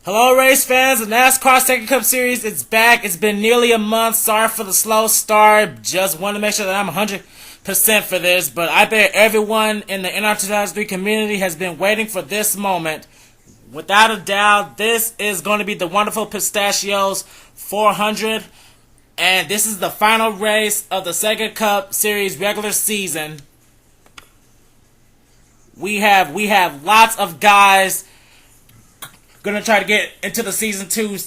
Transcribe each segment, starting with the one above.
Hello race fans, the NASCAR SEGA Cup Series is back. It's been nearly a month. Sorry for the slow start. Just want to make sure that I'm 100% for this. But I bet everyone in the NR2003 community has been waiting for this moment. Without a doubt, this is going to be the wonderful Pistachios 400. And this is the final race of the SEGA Cup Series regular season. We have lots of guys gonna try to get into the season 2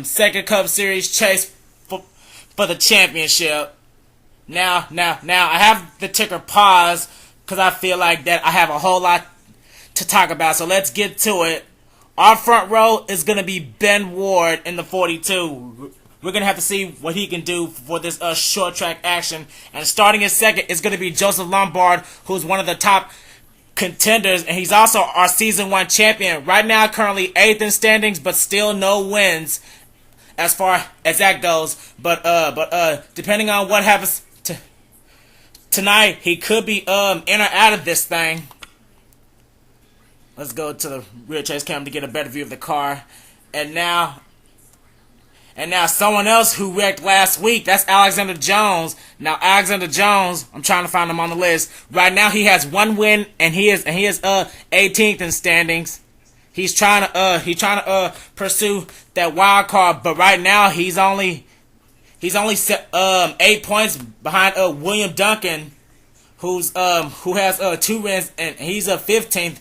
SEGA Cup Series chase for the championship. Now I have the ticker pause because I feel like that I have a whole lot to talk about. So let's get to it. Our front row is gonna be Ben Ward in the 42. We're gonna have to see what he can do for this short track action. And starting in second is gonna be Joseph Lombard, who's one of the top contenders, and he's also our season 1 champion. Right now, currently 8th in standings, but still no wins as far as that goes. But depending on what happens tonight, he could be in or out of this thing. Let's go to the rear chase cam to get a better view of the car. And now someone else who wrecked last week, that's Alexander Jones. Now Alexander Jones, I'm trying to find him on the list. Right now he has 1 win and he is 18th in standings. He's trying to pursue that wild card, but right now he's only 8 points behind William Duncan, who has 2 wins, and he's 15th.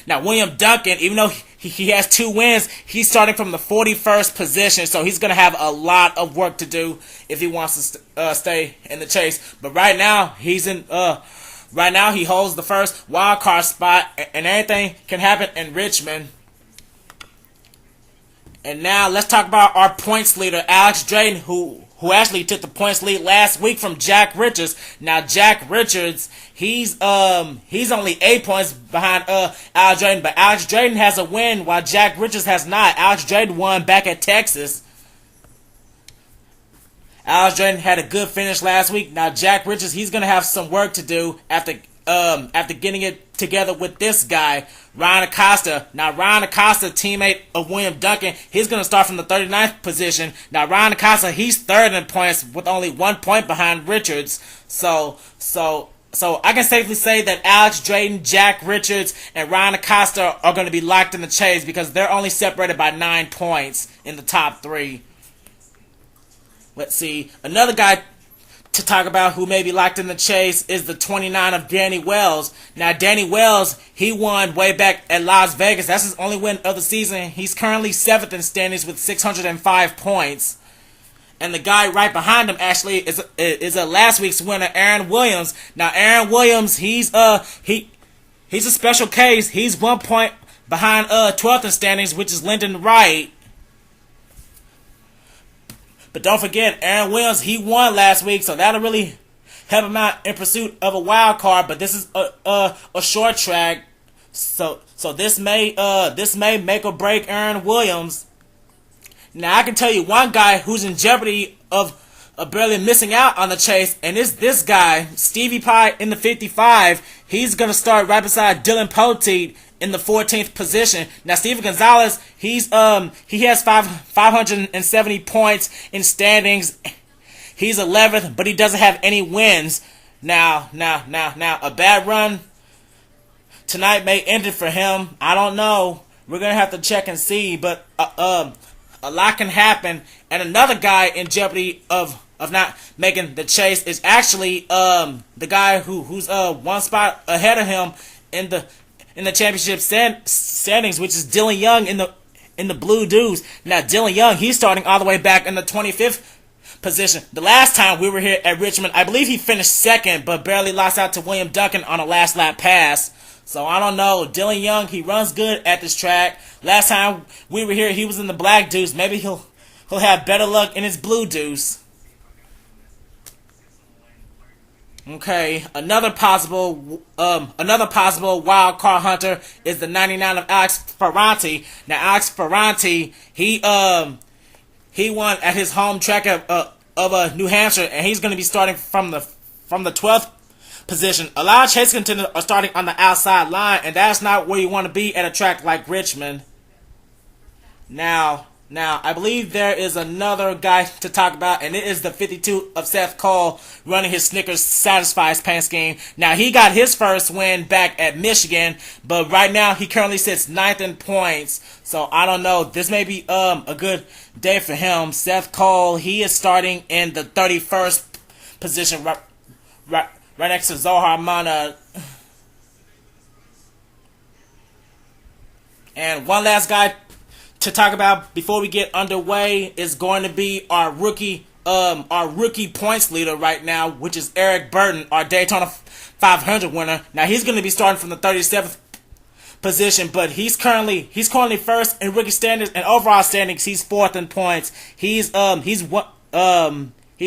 Now William Duncan, even though he has 2 wins, he's starting from the 41st position, so he's gonna have a lot of work to do if he wants to stay in the chase. But right now he holds the first wild card spot, and anything can happen in Richmond. And now let's talk about our points leader, Alex Drayton, who actually took the points lead last week from Jack Richards. Now Jack Richards, he's only 8 points behind Alex Drayton, but Alex Drayton has a win while Jack Richards has not. Alex Drayton won back at Texas. Alex Drayton had a good finish last week. Now Jack Richards, he's gonna have some work to do after getting it together with this guy, Ryan Acosta. Now Ryan Acosta, teammate of William Duncan, he's going to start from the 39th position. Now Ryan Acosta, he's 3rd in points with only 1 point behind Richards. So I can safely say that Alex Drayton, Jack Richards, and Ryan Acosta are going to be locked in the chase because they're only separated by 9 points in the top 3. Let's see. Another guy to talk about who may be locked in the chase is the 29 of Danny Wells. Now Danny Wells, he won way back at Las Vegas. That's his only win of the season. He's currently 7th in standings with 605 points. And the guy right behind him actually is a last week's winner, Aaron Williams. Now Aaron Williams, he's a special case. He's 1 point behind 12th in standings, which is Lyndon Wright. But don't forget, Aaron Williams, he won last week, so that'll really help him out in pursuit of a wild card. But this is a short track, so this may make or break Aaron Williams. Now I can tell you one guy who's in jeopardy of barely missing out on the chase, and it's this guy, Stevie Pye in the 55. He's gonna start right beside Dillon Poteet in the 14th position. Now Steven Gonzalez, he has 570 points in standings. He's 11th, but he doesn't have any wins. Now a bad run tonight may end it for him. I don't know. We're gonna have to check and see, but a lot can happen. And another guy in jeopardy of not making the chase is actually the guy who's 1 spot ahead of him in the championship standings, which is Dillon Young in the Blue Dews. Now Dillon Young, he's starting all the way back in the 25th position. The last time we were here at Richmond, I believe he finished 2nd, but barely lost out to William Duncan on a last lap pass. So I don't know. Dillon Young, he runs good at this track. Last time we were here, he was in the Black Deuce. Maybe he'll have better luck in his Blue Deuce. Okay, another possible wild card hunter is the 99 of Alex Ferranti. Now Alex Ferranti, he won at his home track of New Hampshire, and he's going to be starting from the 12th position. A lot of chase contenders are starting on the outside line, and that's not where you want to be at a track like Richmond. Now, I believe there is another guy to talk about, and it is the 52 of Seth Cole running his Snickers Satisfies paint scheme. Now, he got his first win back at Michigan, but right now he currently sits 9th in points. So, I don't know. This may be a good day for him. Seth Cole, he is starting in the 31st position, right next to Zohar Mana. And one last guy to talk about before we get underway is going to be our rookie points leader right now, which is Eric Burton, our Daytona 500 winner. Now he's going to be starting from the 37th position, but he's currently first in rookie standings and overall standings. He's 4th in points. He's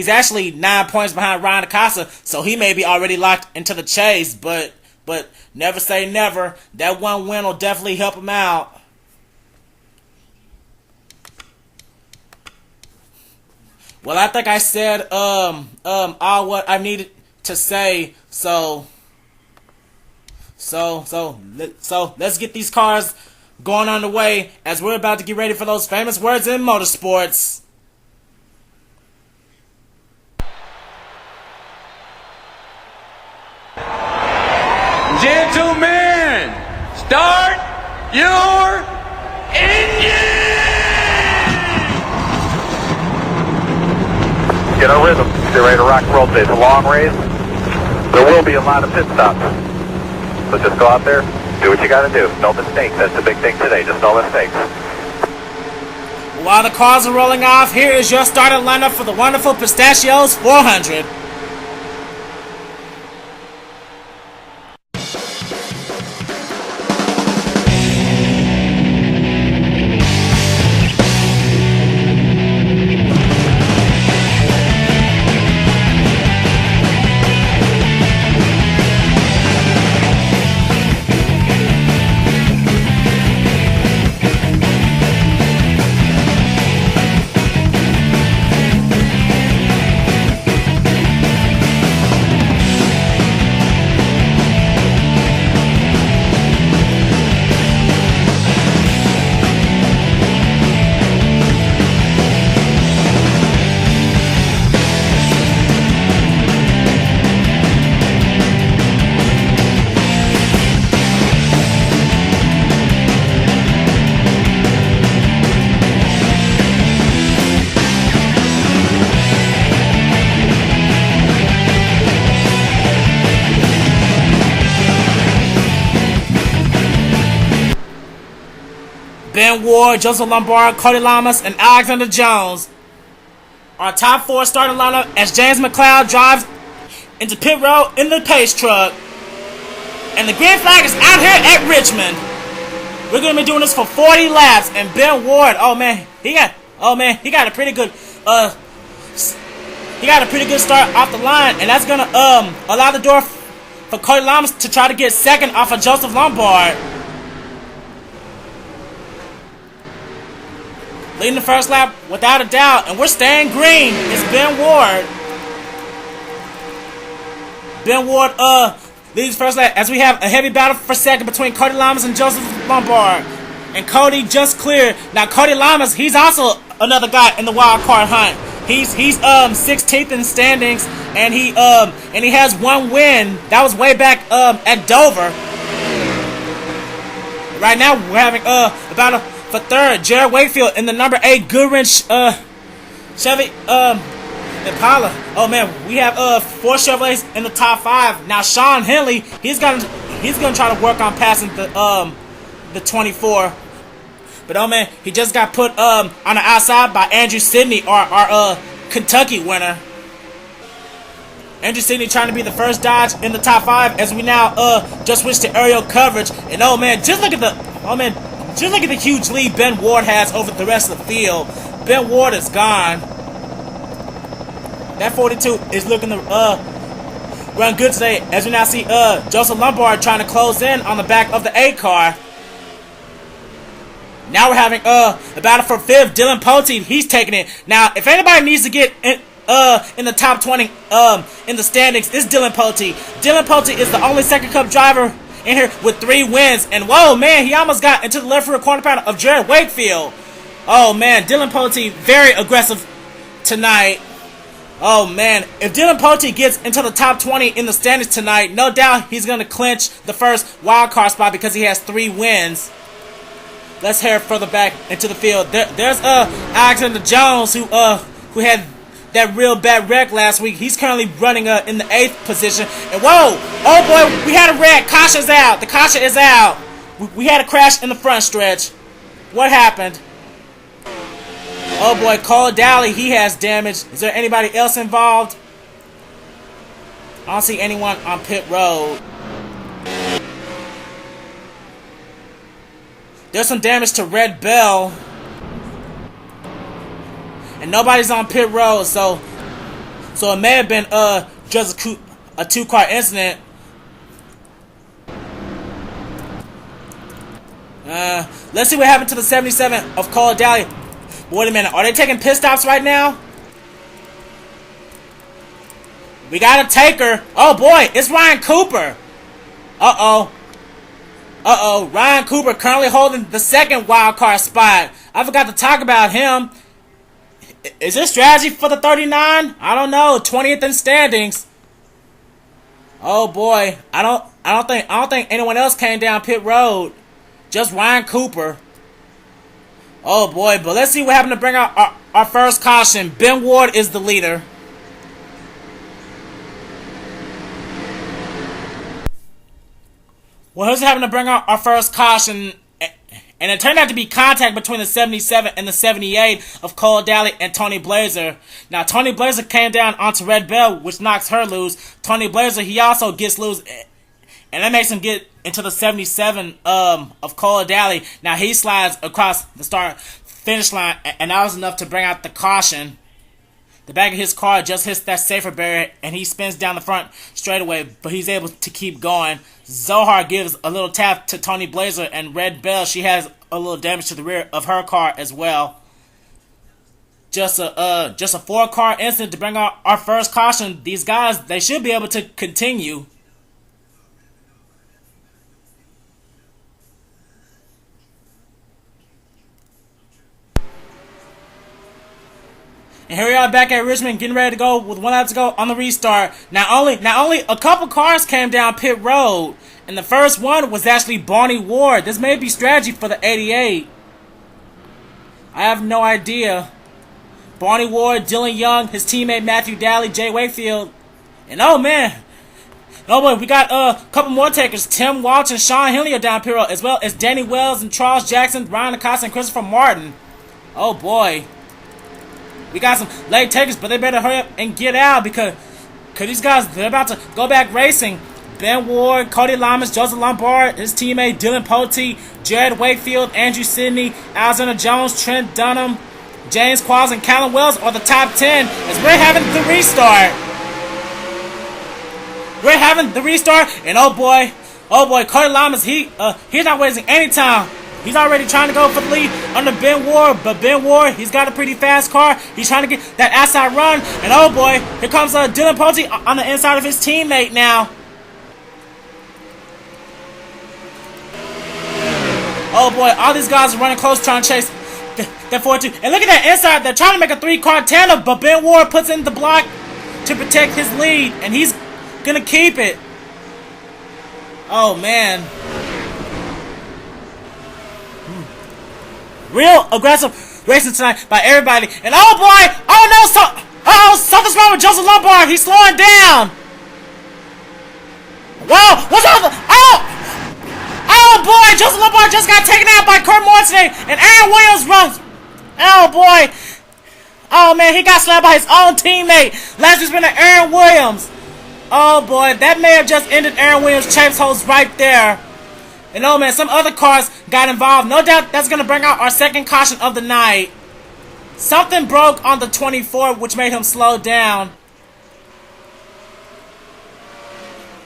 actually 9 points behind Ryan Acosta, so he may be already locked into the chase. But never say never. That one win will definitely help him out. Well, I think I said all what I needed to say. So let's get these cars going on the way as we're about to get ready for those famous words in motorsports. Gentlemen, start your engine! Get our rhythm. Get ready to rock and roll today. It's a long race. There will be a lot of pit stops. So just go out there, do what you got to do. No mistakes. That's the big thing today. Just no mistakes. While the cars are rolling off, here is your starting lineup for the wonderful Pistachios 400. Ben Ward, Joseph Lombard, Cody Llamas, and Alexander Jones. Our top 4 starting lineup as James McLeod drives into pit road in the pace truck. And the green flag is out here at Richmond. We're going to be doing this for 40 laps. And Ben Ward, he got a pretty good start off the line, and that's going to allow the door for Cody Llamas to try to get second off of Joseph Lombard. Leading the first lap without a doubt, and we're staying green. It's Ben Ward. Ben Ward leads the first lap as we have a heavy battle for second between Cody Llamas and Joseph Lombard. And Cody just cleared. Now Cody Llamas, he's also another guy in the wild card hunt. He's 16th in standings, and he has one win. That was way back at Dover. Right now we're having a battle for third. Jared Wakefield in the number 8 Goodwrench Chevy Impala. Oh man, we have 4 Chevrolets in the top 5. Now Shawn Henley, he's gonna try to work on passing the 24. But oh man, he just got put on the outside by Andrew Sidney, our Kentucky winner. Andrew Sidney trying to be the first Dodge in the top 5 as we now just switch to aerial coverage. And oh man, just look at the huge lead Ben Ward has over the rest of the field. Ben Ward is gone. That 42 is looking to run good today as we now see Joseph Lombard trying to close in on the back of the A car. Now we're having a battle for 5th. Dillon Poteet, he's taking it. Now, if anybody needs to get in the top 20 in the standings, it's Dillon Poteet. Dillon Poteet is the only second cup driver in here with 3 wins. And whoa, man, he almost got into the left rear corner panel of Jared Wakefield. Oh man, Dillon Poteet very aggressive tonight. Oh man, if Dillon Poteet gets into the top 20 in the standings tonight, no doubt he's going to clinch the first wild card spot because he has 3 wins. Let's head further back into the field. There's Alexander Jones who had that real bad wreck last week. He's currently running in the 8th position. And whoa, oh boy, we had a wreck. Caution's out. The caution is out. We had a crash in the front stretch. What happened? Oh boy, Cody Dalley, he has damage. Is there anybody else involved? I don't see anyone on pit road. There's some damage to Red Belle. And nobody's on pit road, so it may have been just a 2-car incident. Let's see what happened to the 77 of Cody Dalley. Wait a minute, are they taking pit stops right now? We got a taker. Oh boy, it's Ryan Cooper. Uh-oh, Ryan Cooper currently holding the 2nd wild card spot. I forgot to talk about him. Is this strategy for the 39? I don't know. 20th in standings. Oh boy, I don't think anyone else came down pit road. Just Ryan Cooper. Oh boy, but let's see what happened to bring out our first caution. Ben Ward is the leader. Well, here's what happened to bring out our first caution. And it turned out to be contact between the 77 and the 78 of Cody Dalley and Tony Blazer. Now, Tony Blazer came down onto Red Belle, which knocks her loose. Tony Blazer, he also gets loose, and that makes him get into the 77 of Cody Dalley. Now, he slides across the start-finish line, and that was enough to bring out the caution. The back of his car just hits that safer barrier, and he spins down the front straightaway, but he's able to keep going. Zohar gives a little tap to Tony Blazer, and Red Belle, she has a little damage to the rear of her car as well. Just a 4-car incident to bring out our first caution. These guys, they should be able to continue. And here we are back at Richmond, getting ready to go with 1 lap to go on the restart. Now only a couple cars came down pit road, and the first one was actually Barney Ward. This may be strategy for the 88. I have no idea. Barney Ward, Dillon Young, his teammate Matthew Dalley, Jay Wakefield, and oh man, no boy, we got a couple more takers. Tim Walsh and Shawn Henley are down pit road, as well as Danny Wells and Charles Jackson, Ryan Acosta, and Christopher Martin. Oh boy. We got some late takers, but they better hurry up and get out because these guys, they're about to go back racing. Ben Ward, Cody Llamas, Joseph Lombard, his teammate Dillon Poteet, Jared Wakefield, Andrew Sidney, Alexander Jones, Trent Dunham, James Qualls, and Callum Wales are the top 10 as we're having the restart. We're having the restart, and oh boy, Cody Llamas, he's not wasting any time. He's already trying to go for the lead under Ben Ward, but Ben Ward, he's got a pretty fast car. He's trying to get that outside run, and oh boy, here comes Dillon Poteet on the inside of his teammate now. Oh boy, all these guys are running close trying to chase that 4-2. And look at that inside, they're trying to make a 3-car tandem, but Ben Ward puts in the block to protect his lead, and he's gonna keep it. Oh man. Real aggressive racing tonight by everybody. And oh boy! Oh no! Something's wrong with Joseph Lombard. He's slowing down. Wow! What's up? Oh boy! Joseph Lombard just got taken out by Kurt Morton, and Aaron Williams runs. Oh boy! Oh man, he got slapped by his own teammate. Last week's been Aaron Williams. Oh boy, that may have just ended Aaron Williams' chase hose right there. And oh man, some other cars got involved. No doubt that's going to bring out our second caution of the night. Something broke on the 24, which made him slow down.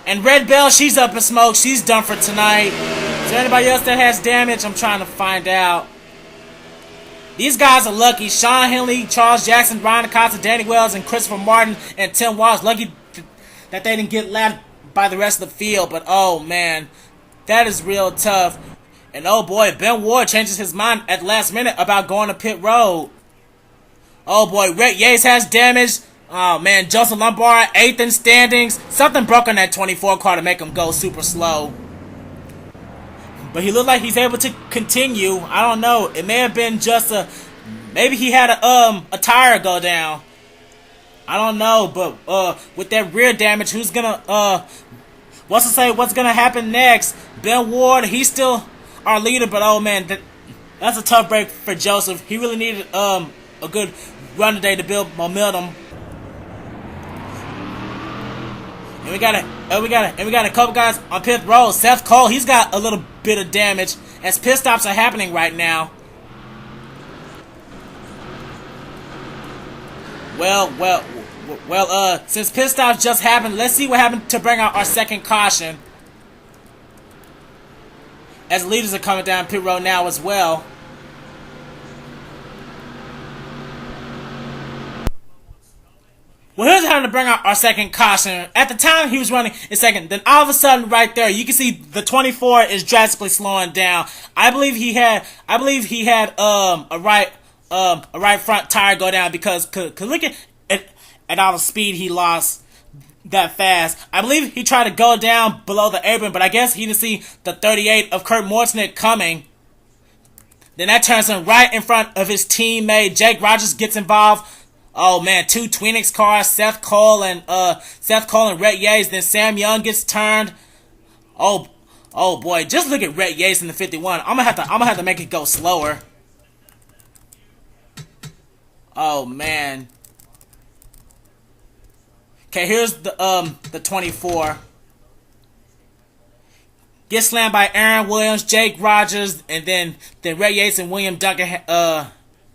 And Red Belle, she's up in smoke. She's done for tonight. Is there anybody else that has damage? I'm trying to find out. These guys are lucky. Shawn Henley, Charles Jackson, Ryan Acosta, Danny Wells, and Christopher Martin, and Tim Walsh. Lucky that they didn't get lapped by the rest of the field. But oh man, that is real tough. And oh boy, Ben Ward changes his mind at the last minute about going to pit road. Oh boy, Red Yates has damage. Oh man, Joseph Lombard, 8th in standings. Something broke on that 24 car to make him go super slow. But he looked like he's able to continue. I don't know. It may have been just maybe he had a tire go down. I don't know, but with that rear damage, who's gonna what's gonna happen next? Ben Ward, he's still our leader, but oh man, that's a tough break for Joseph. He really needed a good run today to build momentum. And we got a couple guys on pit road. Seth Cole, he's got a little bit of damage as pit stops are happening right now. Well, since pit stops just happened, let's see what happened to bring out our second caution. As leaders are coming down pit road now as well. Well, here's how to bring out our second caution. At the time he was running in second, then all of a sudden right there, you can see the 24 is drastically slowing down. I believe he had a right front tire go down because look at all the speed he lost that fast. I believe he tried to go down below the apron, but I guess he didn't see the 38 of Kurt Mortonic coming. Then that turns him right in front of his teammate. Jake Rogers gets involved. Oh man, 2 Twinix cars, Seth Cole and Red Yates. Then Sam Young gets turned. Oh boy, just look at Red Yates in the 51. I'm gonna have to make it go slower. Oh man. Okay, here's the 24. Gets slammed by Aaron Williams, Jake Rogers, and then Red Yates and William Duncan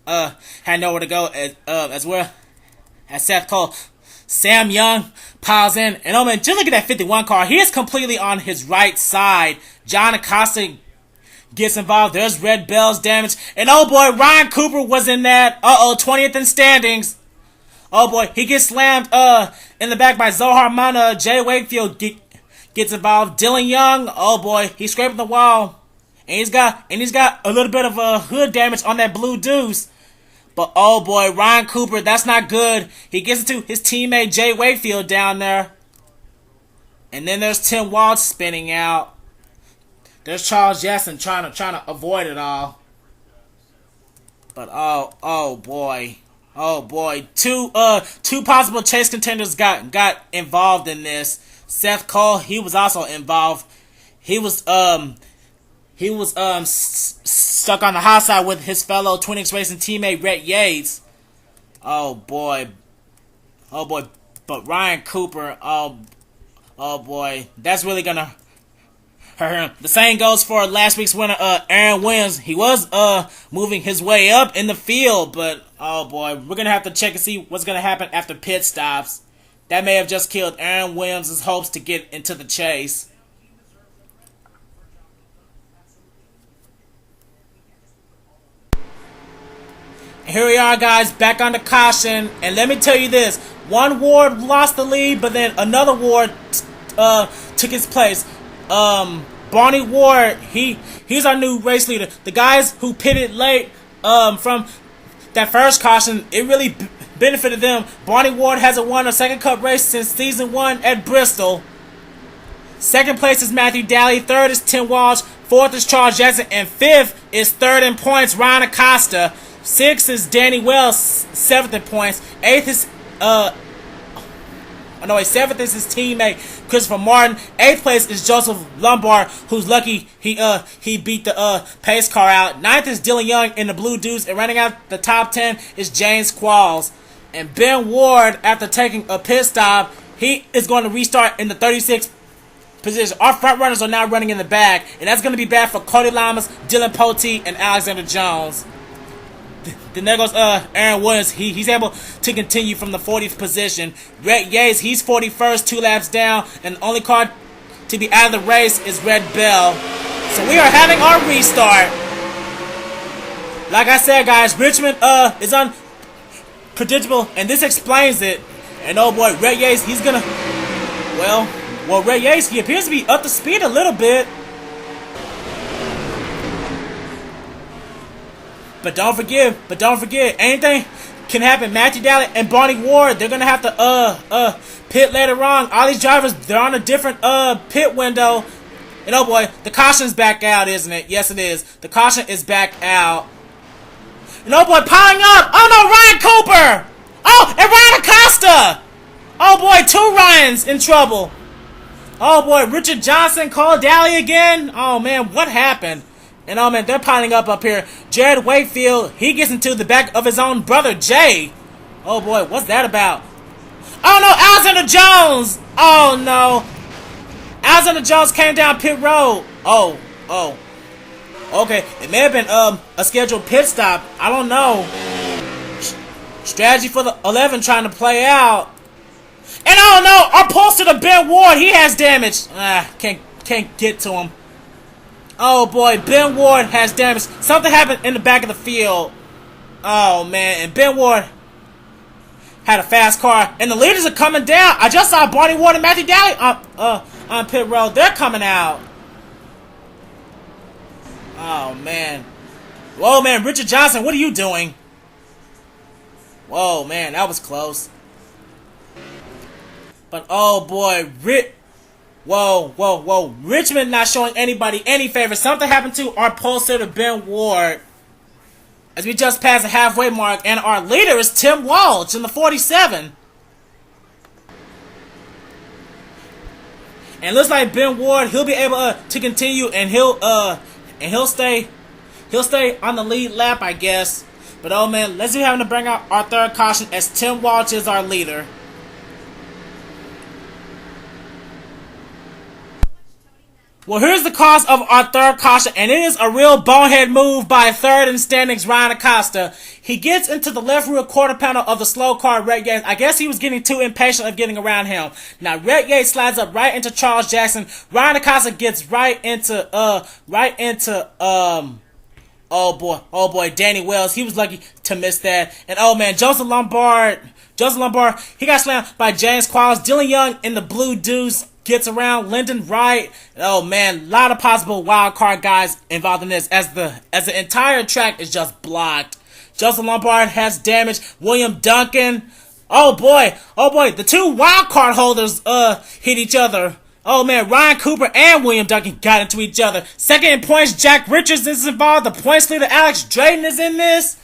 had nowhere to go as well as Seth Cole. Sam Young piles in, and oh man, just look at that 51 car. He is completely on his right side. John Acosta gets involved. There's Red Belle's damage, and oh boy, Ryan Cooper was in that 20th in standings. Oh boy, he gets slammed in the back by Zohar Mana. Jay Wakefield gets involved. Dillon Young, oh boy, he's scraping the wall, and he's got a little bit of hood damage on that blue deuce. But oh boy, Ryan Cooper, that's not good. He gets into his teammate Jay Wakefield down there. And then there's Tim Walsh spinning out. There's Charles Jetson trying to avoid it all. But oh boy. Two possible chase contenders got involved in this. Seth Cole, he was also involved. He was stuck on the hot side with his fellow Twinix Racing teammate Red Yates. Oh boy. But Ryan Cooper, oh boy, that's really gonna hurt him. The same goes for last week's winner, Aaron Williams. He was moving his way up in the field, but oh boy, we're gonna have to check and see what's gonna happen after pit stops. That may have just killed Aaron Williams' hopes to get into the chase. Here we are, guys, back on the caution, and let me tell you this: one Ward lost the lead, but then another Ward took his place. Barney Ward, he's our new race leader. The guys who pitted late from that first caution, it really benefited them. Barney Ward hasn't won a second cup race since season 1 at Bristol. Second place is Matthew Dalley. Third is Tim Walsh. Fourth is Charles Jackson, and fifth is third in points Ryan Acosta. 6th is Danny Wells, 7th in points. 8th is 7th is his teammate Christopher Martin. 8th place is Joseph Lombard, who's lucky he beat the pace car out. 9th is Dillon Young in the blue deuce, and running out the top 10 is James Qualls. And Ben Ward, after taking a pit stop, he is going to restart in the 36th position. Our front runners are now running in the back, and that's going to be bad for Cody Llamas, Dillon Poteet, and Alexander Jones. Then there goes Aaron Williams. He's able to continue from the 40th position. Red Yates, he's 41st, 2 laps down, and the only car to be out of the race is Red Belle. So we are having our restart. Like I said, guys, Richmond is unpredictable, and this explains it. And oh boy, Red Yates, he's gonna Red Yates, he appears to be up to speed a little bit. But don't forget, anything can happen. Matthew Dalley and Barney Ward, they're gonna have to pit later on. All these drivers, they're on a different pit window. And oh boy, the caution's back out, isn't it? Yes, it is. The caution is back out. And oh boy, piling up! Oh no, Ryan Cooper! Oh, and Ryan Acosta! Oh boy, 2 Ryans in trouble. Oh boy, Richard Johnson called Dalley again. Oh man, what happened? And oh man, they're piling up here. Jared Wakefield, he gets into the back of his own brother, Jay. Oh boy, what's that about? Oh no, Alexander Jones! Oh no. Alexander Jones came down pit road. Oh. Okay, it may have been a scheduled pit stop. I don't know. Strategy for the 11 trying to play out. And oh no, our poster to Ben Ward, he has damage. Can't get to him. Oh boy, Ben Ward has damage. Something happened in the back of the field. Oh man, and Ben Ward had a fast car, and the leaders are coming down. I just saw Barney Ward and Matthew Dalley on pit road. They're coming out. Oh man. Whoa man, Richard Johnson, what are you doing? Whoa man, that was close. But oh boy, Whoa. Richmond not showing anybody any favor. Something happened to our pollster to Ben Ward. As we just passed the halfway mark, and our leader is Tim Walsh in the 47. And it looks like Ben Ward, he'll be able to continue, and he'll stay on the lead lap, I guess. But oh man, let's see having to bring out our third caution as Tim Walsh is our leader. Well, here's the cause of our third caution, and it is a real bonehead move by third in standings, Ryan Acosta. He gets into the left rear quarter panel of the slow car, Red Yates. I guess he was getting too impatient of getting around him. Now, Red Yates slides up right into Charles Jackson. Ryan Acosta gets right into, oh boy, Danny Wells. He was lucky to miss that. And oh man, Joseph Lombard, he got slammed by James Qualls. Dillon Young in the blue deuce gets around Lyndon Wright. Oh man, a lot of possible wild card guys involved in this as the entire track is just blocked. Joseph Lombard has damage. William Duncan. Oh boy, the 2 wild card holders hit each other. Oh man, Ryan Cooper and William Duncan got into each other. Second in points, Jack Richards is involved. The points leader Alex Drayton is in this.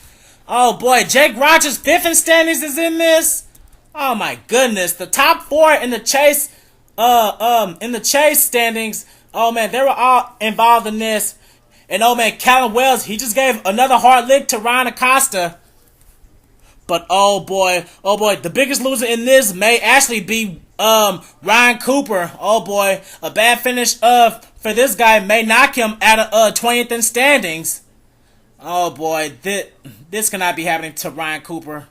Oh boy, Jake Rogers, 5th in standings, is in this. Oh my goodness, the top 4 in the chase standings, oh man, they were all involved in this. And oh man, Callum Wales, he just gave another hard lick to Ryan Acosta. But oh boy, the biggest loser in this may actually be Ryan Cooper. Oh boy, a bad finish for this guy may knock him out of 20th in standings. Oh boy, this cannot be happening to Ryan Cooper.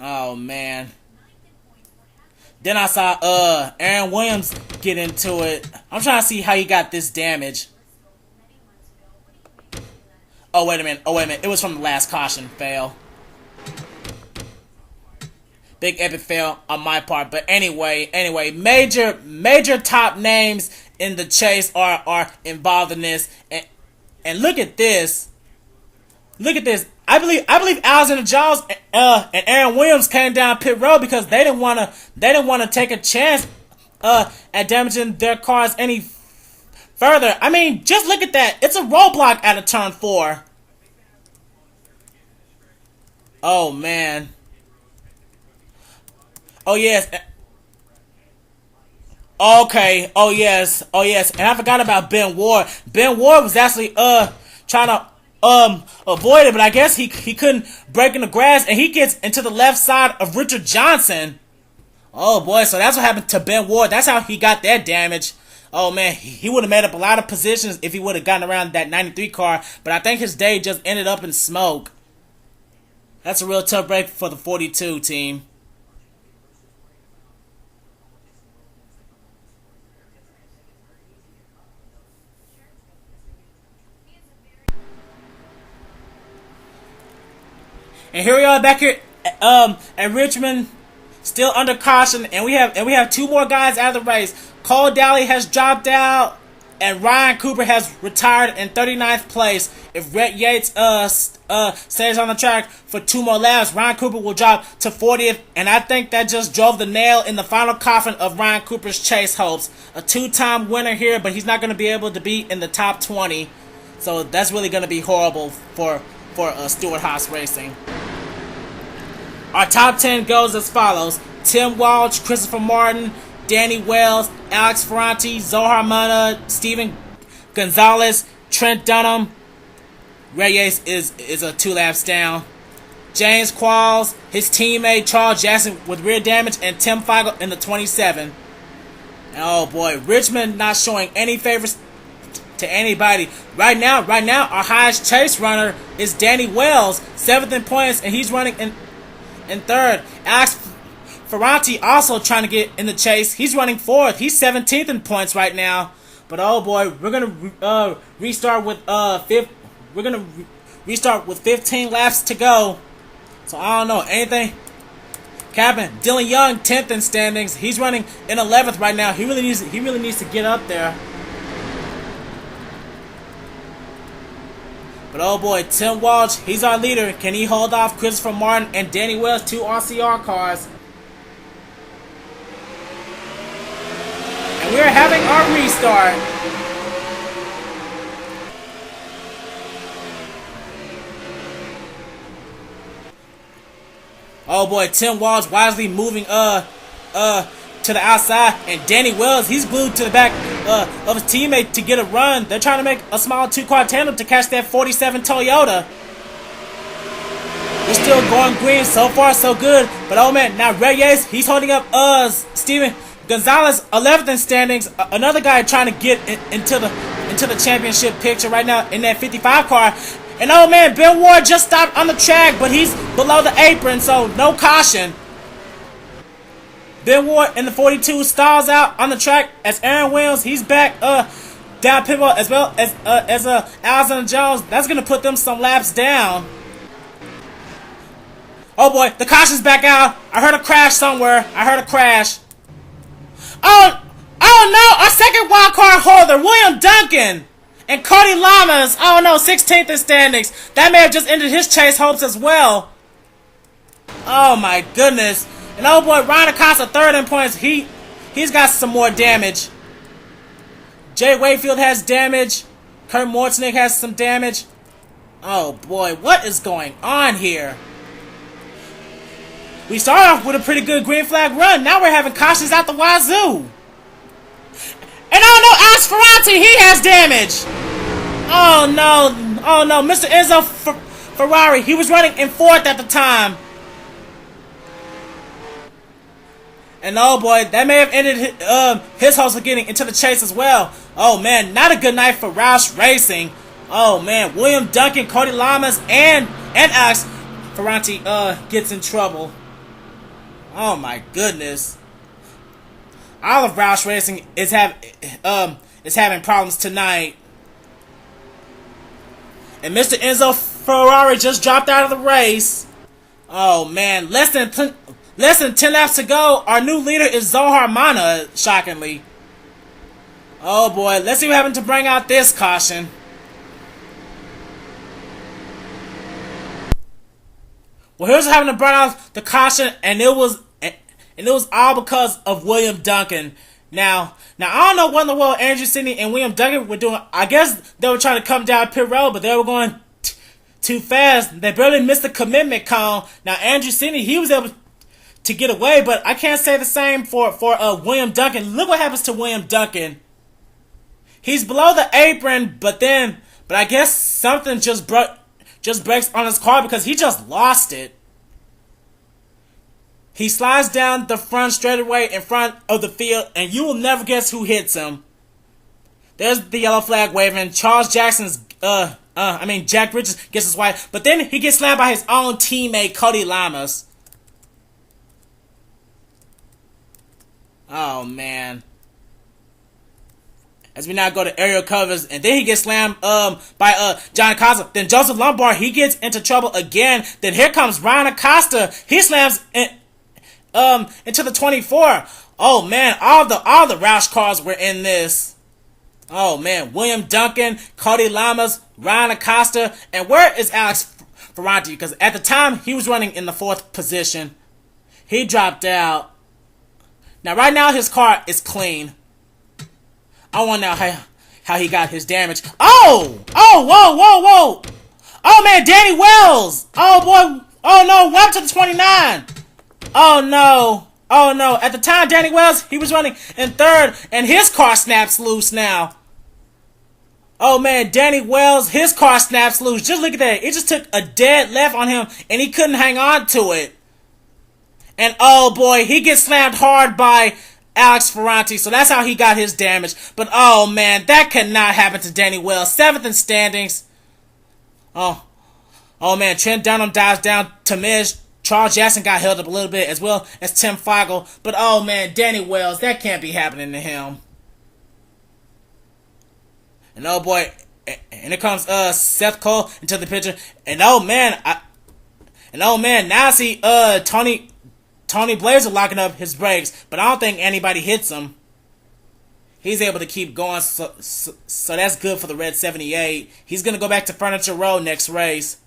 Oh man. Then I saw Aaron Williams get into it. I'm trying to see how he got this damage. Oh wait a minute. It was from the last caution fail. Big epic fail on my part. But anyway, major top names in the chase are involved in this. And look at this. I believe Alexander Jones and Aaron Williams came down pit road because they didn't want to take a chance at damaging their cars any further. I mean, just look at that. It's a roadblock out of turn 4. Oh man. Oh yes. Okay. Oh yes. And I forgot about Ben Ward. Ben Ward was actually trying to avoid it, but I guess he couldn't break in the grass, and he gets into the left side of Richard Johnson. Oh boy, so that's what happened to Ben Ward. That's how he got that damage. Oh man, he would have made up a lot of positions if he would have gotten around that 93 car, but I think his day just ended up in smoke. That's a real tough break for the 42 team. And here we are back here at Richmond, still under caution, and we have 2 more guys out of the race. Cole Dalley has dropped out. And Ryan Cooper has retired in 39th place. If Rhett Yates stays on the track for 2 more laps, Ryan Cooper will drop to 40th. And I think that just drove the nail in the final coffin of Ryan Cooper's chase hopes. A 2-time winner here, but he's not going to be able to be in the top 20. So that's really going to be horrible for Stewart-Haas Racing. Our top 10 goes as follows: Tim Walsh, Christopher Martin, Danny Wells, Alex Ferranti, Zohar Mana, Steven Gonzalez, Trent Dunham. Ray Yates is a 2 laps down. James Qualls, his teammate Charles Jackson with rear damage, and Tim Fiegel in the 27. Oh boy, Richmond not showing any favors to anybody. Right now, our highest chase runner is Danny Wells, 7th in points, and he's running in 3rd. Alex Ferranti also trying to get in the chase. He's running 4th. He's 17th in points right now. But oh boy, we're gonna restart with 15 laps to go. So I don't know anything. Captain Dillon Young, 10th in standings. He's running in 11th right now. He really needs to get up there. But oh boy, Tim Walsh, he's our leader. Can he hold off Christopher Martin and Danny Wells, 2 RCR cars? And we're having our restart. Oh boy, Tim Walsh wisely moving to the outside, and Danny Wells, he's glued to the back of his teammate to get a run. They're trying to make a small 2-car tandem to catch that 47 Toyota. We're still going green. So far, so good. But oh man, now Ray Yates, he's holding up Steven Gonzalez, 11th in standings. Another guy trying to get into the championship picture right now in that 55 car. And oh man, Bill Ward just stopped on the track, but he's below the apron, so no caution. Bill Ward in the 42 stalls out on the track as Aaron Williams, he's back down pit wall, as well as Alexander Jones. That's gonna put them some laps down. Oh boy, the caution's back out. I heard a crash somewhere. Oh no, our second wild card holder, William Duncan, and Cody Llamas. Oh no, 16th in standings. That may have just ended his chase hopes as well. Oh my goodness. And oh boy, Ryan Acosta, 3rd in points. He's got some more damage. Jay Wakefield has damage. Kurt Mortnick has some damage. Oh boy, what is going on here? We started off with a pretty good green flag run. Now we're having cautions out the wazoo. And oh no, Alex Ferranti, he has damage. Oh no, Mr. Enzo Ferrari, he was running in 4th at the time. And oh boy, that may have ended his hopes of getting into the chase as well. Oh man, not a good night for Roush Racing. Oh man, William Duncan, Cody Llamas, and Alex Ferranti gets in trouble. Oh my goodness. All of Roush Racing is having problems tonight. And Mr. Enzo Ferrari just dropped out of the race. Oh man, less than 10 laps to go. Our new leader is Zohar Mana, shockingly. Oh boy, let's see what happened to bring out this caution. Well, here's what happened to bring out the caution, and it was all because of William Duncan. Now I don't know what in the world Andrew Sidney and William Duncan were doing. I guess they were trying to come down pit road, but they were going too fast. They barely missed the commitment cone. Now Andrew Sidney, he was able to get away, but I can't say the same for William Duncan. Look what happens to William Duncan. He's below the apron, but I guess something just breaks on his car because he just lost it. He slides down the front straightaway in front of the field, and you will never guess who hits him. There's the yellow flag waving. Charles Jackson's, Jack Bridges gets his wife, but then he gets slammed by his own teammate, Cody Llamas. Oh, man. As we now go to aerial covers, and then he gets slammed by John Acosta. Then Joseph Lombard, he gets into trouble again. Then here comes Ryan Acosta. He slams into the 24. Oh man, all the Roush cars were in this. Oh man, William Duncan, Cody Llamas, Ryan Acosta, and where is Alex Ferranti? Because at the time he was running in the 4th position. He dropped out. Now right now his car is clean. I want to know how he got his damage. Oh! Oh, whoa, whoa, whoa! Oh man, Danny Wells! Oh boy, oh no, welcome to the 29! Oh no, oh no. At the time, Danny Wells, he was running in 3rd, and his car snaps loose now. Oh man, Danny Wells, his car snaps loose. Just look at that. It just took a dead left on him, and he couldn't hang on to it. And oh boy, he gets slammed hard by Alex Ferranti, so that's how he got his damage. But oh man, that cannot happen to Danny Wells. 7th in standings. Oh man, Trent Dunham dives down to Miz. Charles Jackson got held up a little bit, as well as Tim Fiegel. But oh man, Danny Wells, that can't be happening to him. And oh boy, and here comes Seth Cole into the picture. And oh man, now I see Tony Blazer locking up his brakes, but I don't think anybody hits him. He's able to keep going, so that's good for the Red 78. He's gonna go back to Furniture Road next race.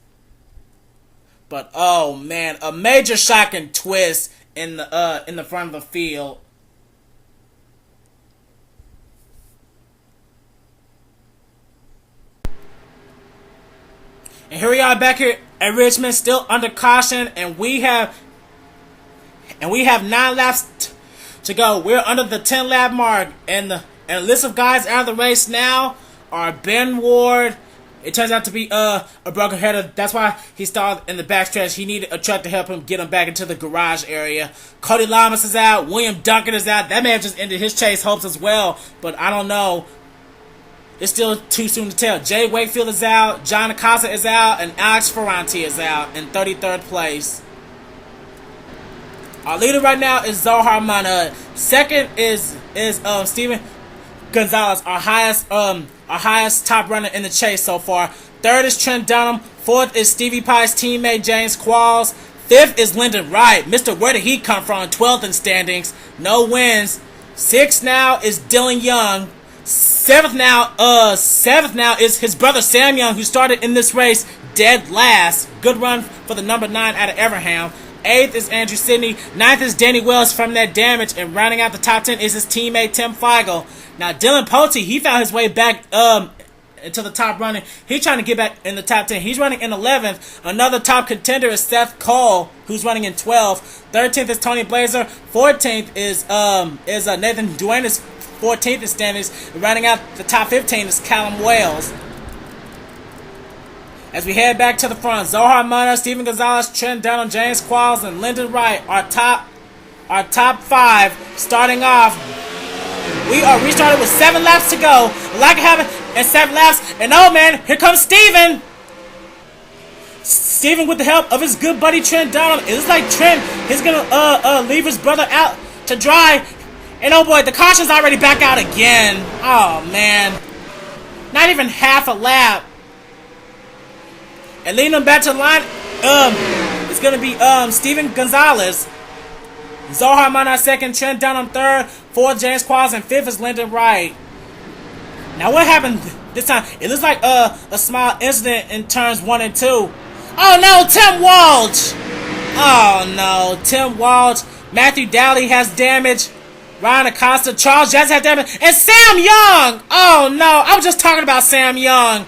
But oh man, a major shocking twist in the front of the field. And here we are back here at Richmond, still under caution, and we have 9 laps to go. We're under the 10 lap mark, and the list of guys out of the race now are Ben Ward. It turns out to be a broken header. That's why he stalled in the backstretch. He needed a truck to help him get him back into the garage area. Cody Llamas is out. William Duncan is out. That may have just ended his chase hopes as well, but I don't know. It's still too soon to tell. Jay Wakefield is out. John Acosta is out, and Alex Ferranti is out in 33rd place. Our leader right now is Zohar Mana. Second is Steven Gonzalez, our highest top runner in the chase so far. Third is Trent Dunham. Fourth is Stevie Pye's teammate James Qualls. Fifth is Lyndon Wright. Mr. Where did he come from? 12th in standings. No wins. Sixth now is Dillon Young. Seventh now is his brother Sam Young, who started in this race dead last. Good run for the number 9 out of Everham. 8th is Andrew Sidney. 9th is Danny Wells from that damage. And rounding out the top 10 is his teammate Tim Fiegel. Now Dillon Poteet, he found his way back into the top running. He's trying to get back in the top 10. He's running in 11th. Another top contender is Seth Cole, who's running in 12th. 13th is Tony Blazer. 14th is Nathan Duenas. 14th in standings. Rounding out the top 15 is Callum Wales. As we head back to the front, Zohar Mana, Steven Gonzalez, Trent Dunham, James Qualls, and Lyndon Wright, our top 5 starting off. We are restarted with 7 laps to go. Like having and 7 laps, and oh man, here comes Steven. Steven with the help of his good buddy Trent Dunham. It looks like Trent is gonna leave his brother out to dry. And oh boy, the caution's already back out again. Oh man. Not even half a lap. And leading them back to the line, it's gonna be Steven Gonzalez. Zohar Mana second, Trent Dunham third, fourth James Qualls, and fifth is Lyndon Wright. Now what happened this time? It looks like a small incident in turns 1 and 2. Oh no, Tim Walsh! Oh no, Tim Walsh. Matthew Dalley has damage. Ryan Acosta, Charles Jackson has damage, and Sam Young! Oh no, I was just talking about Sam Young.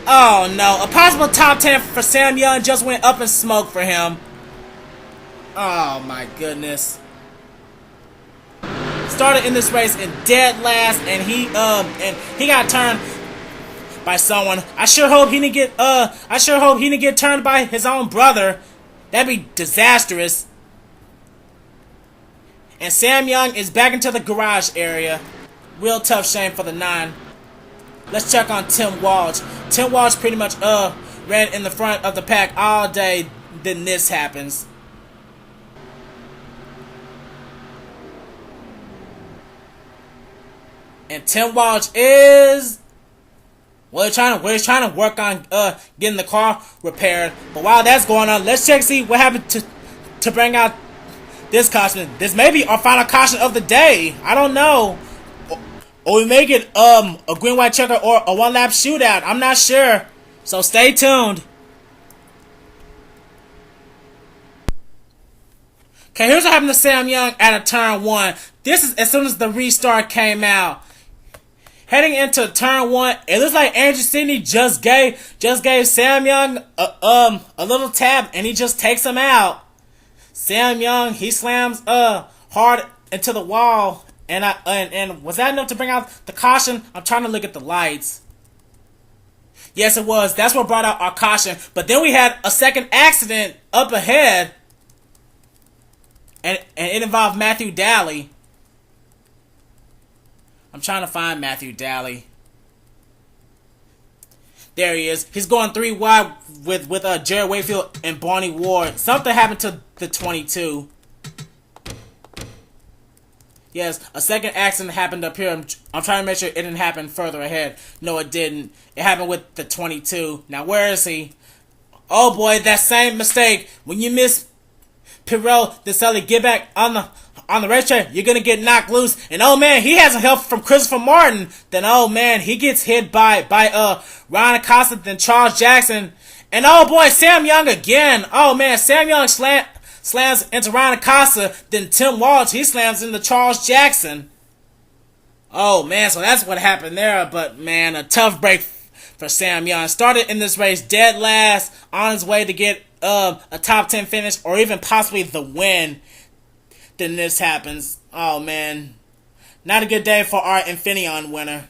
Oh no, a possible top 10 for Sam Young just went up in smoke for him. Oh my goodness. Started in this race in dead last, and he got turned by someone. I sure hope he didn't get turned by his own brother. That'd be disastrous. And Sam Young is back into the garage area. Real tough shame for the 9. Let's check on Tim Walsh. Tim Walsh pretty much ran in the front of the pack all day. Then this happens. And Tim Walsh is he's trying to work on getting the car repaired. But while that's going on, let's check see what happened to bring out this caution. This may be our final caution of the day. I don't know. or we make it a green-white checker or a one-lap shootout. I'm not sure, so stay tuned. Okay, here's what happened to Sam Young at a turn 1. This is as soon as the restart came out. Heading into turn 1, it looks like Andrew Sidney just gave Sam Young a little tap, and he just takes him out. Sam Young, he slams hard into the wall, and was that enough to bring out the caution? I'm trying to look at the lights. Yes, it was. That's what brought out our caution. But then we had a second accident up ahead, and it involved Matthew Dalley. I'm trying to find Matthew Dalley. There he is. He's going 3 wide with Jared Wakefield and Barney Ward. Something happened to the 22. Yes, a second accident happened up here. I'm trying to make sure it didn't happen further ahead. No, it didn't. It happened with the 22. Now, where is he? Oh boy, that same mistake. When you miss Pirel, Deselli, get back on the racetrack, you're gonna get knocked loose. And oh man, he has help from Christopher Martin. Then oh man, he gets hit by Ryan Acosta, then Charles Jackson. And oh boy, Sam Young again. Oh man, Sam Young slams into Ryan Acosta, then Tim Walsh, he slams into Charles Jackson. Oh man, so that's what happened there. But man, a tough break for Sam Young. Started in this race dead last, on his way to get a top 10 finish or even possibly the win. Then this happens. Oh man, not a good day for our Infineon winner.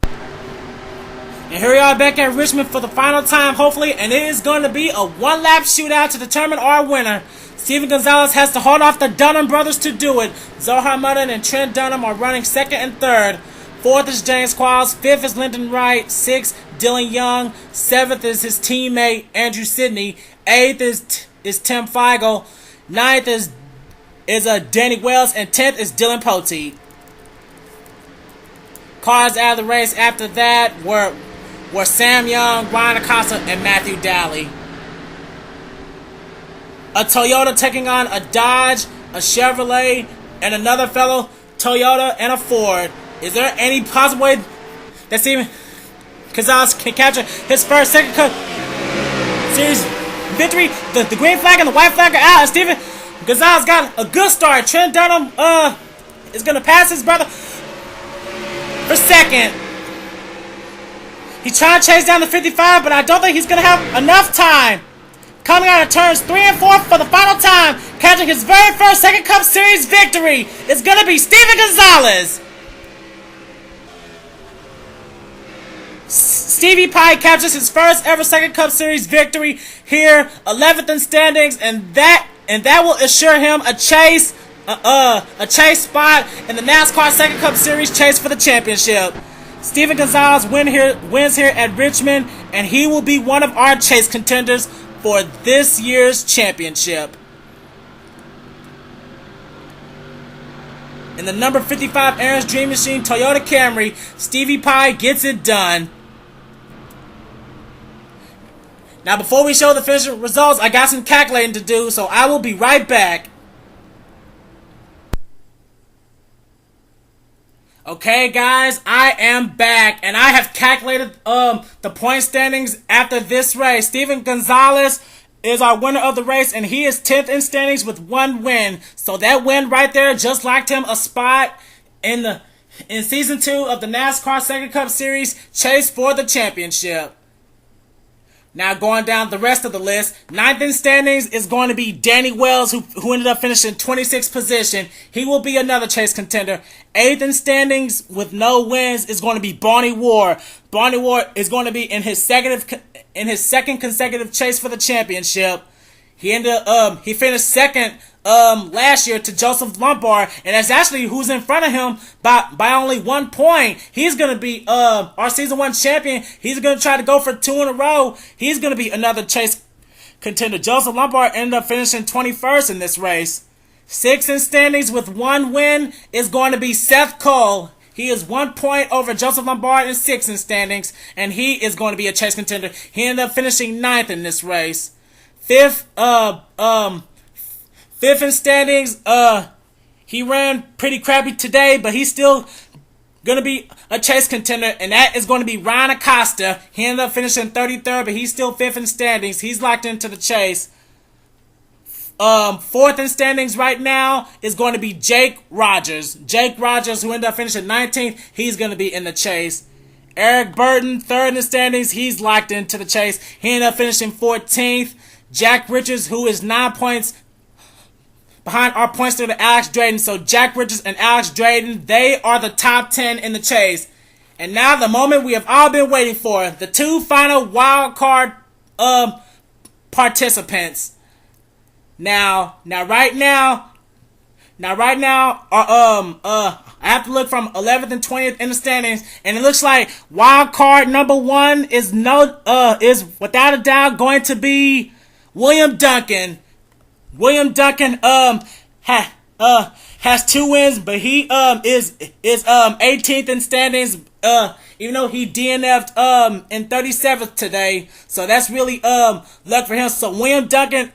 And here we are back at Richmond for the final time, hopefully, and it is going to be a one-lap shootout to determine our winner. Steven Gonzalez has to hold off the Dunham brothers to do it. Zohar Muddin and Trent Dunham are running second and third. Fourth is James Qualls. Fifth is Lyndon Wright. Sixth, Dillon Young. Seventh is his teammate, Andrew Sidney. Eighth is Tim Fiegel. Ninth is Danny Wells. And 10th is Dillon Poteet. Cars out of the race after that were Sam Young, Ryan Acosta, and Matthew Dalley. A Toyota taking on a Dodge, a Chevrolet, and another fellow Toyota and a Ford. Is there any possible way that Steven Gonzalez can capture his first second cup series victory? The green flag and the white flag are out. Steven Gonzalez got a good start. Trent Dunham is going to pass his brother for second. He's trying to chase down the 55, but I don't think he's going to have enough time. Coming out of turns 3 and 4 for the final time, catching his very first Second Cup Series victory is going to be Steven Gonzalez. Stevie Pye captures his first ever Second Cup Series victory here, 11th in standings, and that will assure him a chase spot in the NASCAR Second Cup Series chase for the championship. Steven Gonzalez wins here at Richmond, and he will be one of our chase contenders for this year's championship. In the number 55 Aaron's Dream Machine Toyota Camry, Stevie Pye gets it done. Now, before we show the official results, I got some calculating to do, so I will be right back. Okay, guys, I am back, and I have calculated the point standings after this race. Steven Gonzalez is our winner of the race, and he is 10th in standings with 1 win. So that win right there just locked him a spot in Season 2 of the NASCAR Second Cup Series chase for the championship. Now going down the rest of the list, 9th in standings is going to be Danny Wells, who ended up finishing 26th position. He will be another chase contender. 8th in standings with no wins is going to be Barney Ward. Barney Ward is going to be in his second consecutive chase for the championship. He finished second last year to Joseph Lombard, and that's actually who's in front of him by only 1 point. He's going to be our Season 1 champion. He's going to try to go for 2 in a row. He's going to be another chase contender. Joseph Lombard ended up finishing 21st in this race. 6th in standings with 1 win is going to be Seth Cole. He is 1 point over Joseph Lombard in 6th in standings, and he is going to be a chase contender. He ended up finishing 9th in this race. fifth in standings. He ran pretty crappy today, but he's still gonna be a chase contender, and that is going to be Ryan Acosta. He ended up finishing 33rd, but he's still 5th in standings. He's locked into the chase. 4th in standings right now is going to be Jake Rogers. Jake Rogers, who ended up finishing 19th, he's going to be in the chase. Eric Burton, 3rd in the standings, he's locked into the chase. He ended up finishing 14th. Jack Richards, who is 9 points behind our points leader Alex Drayton. So Jack Richards and Alex Drayton, they are the top 10 in the chase. And now the moment we have all been waiting for, the 2 final wild card participants. Now right now, I have to look from 11th and 20th in the standings, and it looks like wild card number 1 is without a doubt going to be William Duncan. William Duncan has 2 wins, but he is 18th in standings. Even though he DNF'd in 37th today, so that's really luck for him. So William Duncan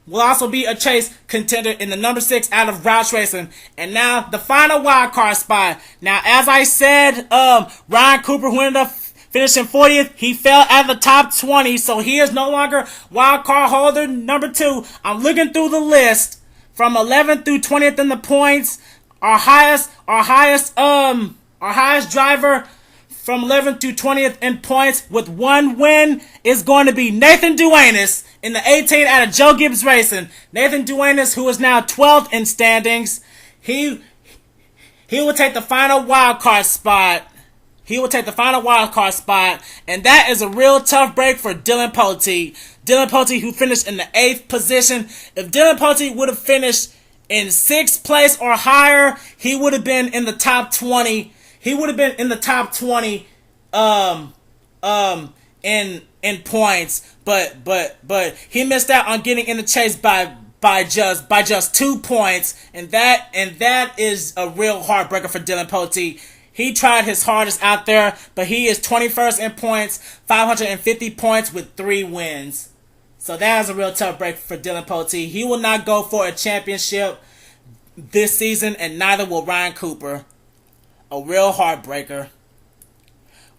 will also be a chase contender in the number 6 out of Roush Racing. And now the final wild card spot. Now, as I said, Ryan Cooper, who ended up finishing 40th, he fell out of the top 20, so he is no longer wild card holder number 2. I'm looking through the list from 11th through 20th in the points. Our highest driver from 11th to 20th in points with 1 win is going to be Nathan Duenas in the 18 out of Joe Gibbs Racing. Nathan Duenas, who is now 12th in standings, he will take the final wild card spot. And that is a real tough break for Dillon Poteet. Dillon Poteet, who finished in the 8th position. If Dillon Poteet would have finished in 6th place or higher, he would have been in the top 20. He would have been in the top 20 in points, but he missed out on getting in the chase by just 2 points, and that is a real heartbreaker for Dillon Poteet. He tried his hardest out there, but he is 21st in points, 550 points with 3 wins. So that is a real tough break for Dillon Poteet. He will not go for a championship this season, and neither will Ryan Cooper. A real heartbreaker.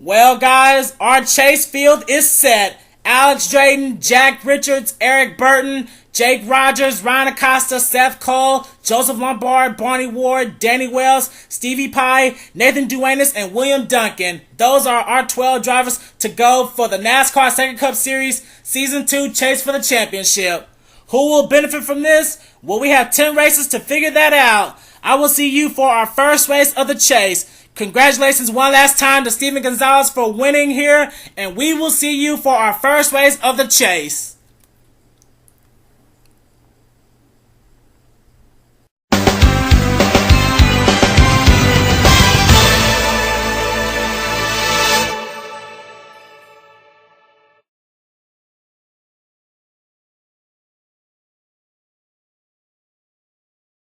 Well, guys, our chase field is set. Alex Drayton, Jack Richards, Eric Burton, Jake Rogers, Ryan Acosta, Seth Cole, Joseph Lombard, Barney Ward, Danny Wells, Stevie Pye, Nathan Duenas, and William Duncan. Those are our 12 drivers to go for the NASCAR SEGA Cup Series Season 2 Chase for the Championship. Who will benefit from this? Well, we have 10 races to figure that out. I will see you for our first race of the chase. Congratulations one last time to Steven Gonzalez for winning here, and we will see you for our first race of the chase.